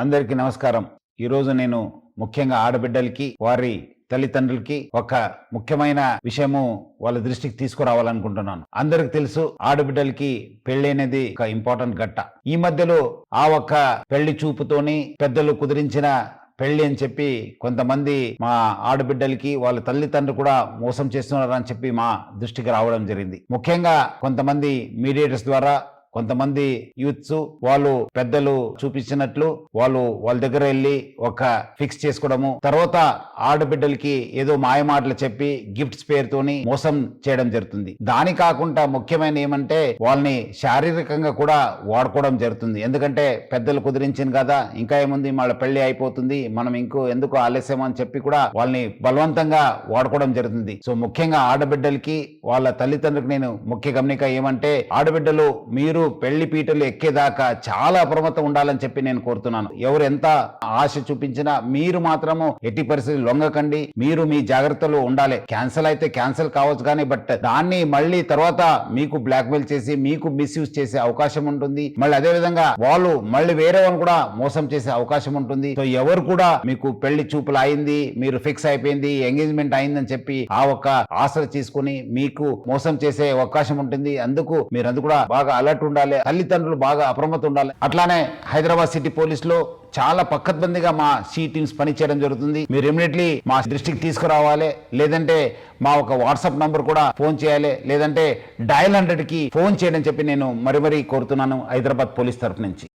అందరికీ నమస్కారం. ఈరోజు నేను ముఖ్యంగా ఆడబిడ్డలకి వారి తల్లిదండ్రులకి ఒక ముఖ్యమైన విషయము వాళ్ళ దృష్టికి తీసుకురావాలనుకుంటున్నాను. అందరికి తెలుసు, ఆడబిడ్డలకి పెళ్లి అనేది ఒక ఇంపార్టెంట్ ఘట్ట. ఈ మధ్యలో ఆ ఒక్క పెళ్లి చూపుతోని పెద్దలు కుదిరించిన పెళ్లి అని చెప్పి కొంతమంది మా ఆడబిడ్డలకి వాళ్ళ తల్లిదండ్రులు కూడా మోసం చేస్తున్నారు అని చెప్పి మా దృష్టికి రావడం జరిగింది. ముఖ్యంగా కొంతమంది మీడియేటర్స్ ద్వారా కొంతమంది యూత్స్ వాళ్ళు పెద్దలు చూపించినట్లు వాళ్ళ దగ్గర వెళ్ళి ఒక ఫిక్స్ చేసుకోవడము, తర్వాత ఆడబిడ్డలకి ఏదో మాయమాటలు చెప్పి గిఫ్ట్స్ పేరుతోని మోసం చేయడం జరుగుతుంది. దాని కాకుండా ముఖ్యమైన ఏమంటే వాళ్ళని శారీరకంగా కూడా వాడుకోవడం జరుగుతుంది. ఎందుకంటే పెద్దలు కుదిరించింది కదా, ఇంకా ఏముంది, వాళ్ళ పెళ్లి అయిపోతుంది, మనం ఎందుకు ఆలస్యం అని చెప్పి కూడా వాళ్ళని బలవంతంగా వాడుకోవడం జరుగుతుంది. సో ముఖ్యంగా ఆడబిడ్డలకి వాళ్ళ తల్లిదండ్రులకు నేను ముఖ్య గమనిక ఏమంటే, ఆడబిడ్డలు మీరు పెళ్లి పీటలు ఎక్కేదాకా చాలా అప్రమత్తం ఉండాలని చెప్పి నేను కోరుతున్నాను. ఎవరు ఎంత ఆశ చూపించినా మీరు మాత్రము ఎట్టి పరిస్థితి లొంగకండి. మీరు మీ జాగ్రత్తలో ఉండాలి. క్యాన్సిల్ అయితే క్యాన్సిల్ కావచ్చు కానీ బట్ దాన్ని మళ్ళీ తర్వాత మీకు బ్లాక్మెయిల్ చేసి మీకు మిస్యూజ్ చేసే అవకాశం ఉంటుంది. మళ్ళీ అదే విధంగా వాళ్ళు మళ్ళీ వేరే వాళ్ళని కూడా మోసం చేసే అవకాశం ఉంటుంది. సో ఎవరు కూడా మీకు పెళ్లి చూపులు అయింది, మీరు ఫిక్స్ అయిపోయింది, ఎంగేజ్మెంట్ అయిందని చెప్పి ఆ ఒక్క ఆశ తీసుకుని మీకు మోసం చేసే అవకాశం ఉంటుంది. అందుకు మీరందరూ కూడా బాగా అలర్ట్ ఉండాలి. తల్లిదండ్రులు బాగా అప్రమత్తం ఉండాలి. అట్లానే హైదరాబాద్ సిటీ పోలీసులో చాలా పక్కద్బందిగా మా సి టీమ్స్ పనిచేయడం జరుగుతుంది. మీరు ఇమీడియట్లీ మా దృష్టికి తీసుకురావాలి, లేదంటే మా ఒక వాట్సాప్ నంబర్ కూడా ఫోన్ చేయాలి, లేదంటే డయల్ 100కి ఫోన్ చేయడం చెప్పి నేను మరీ కోరుతున్నాను హైదరాబాద్ పోలీస్ తరఫు నుంచి.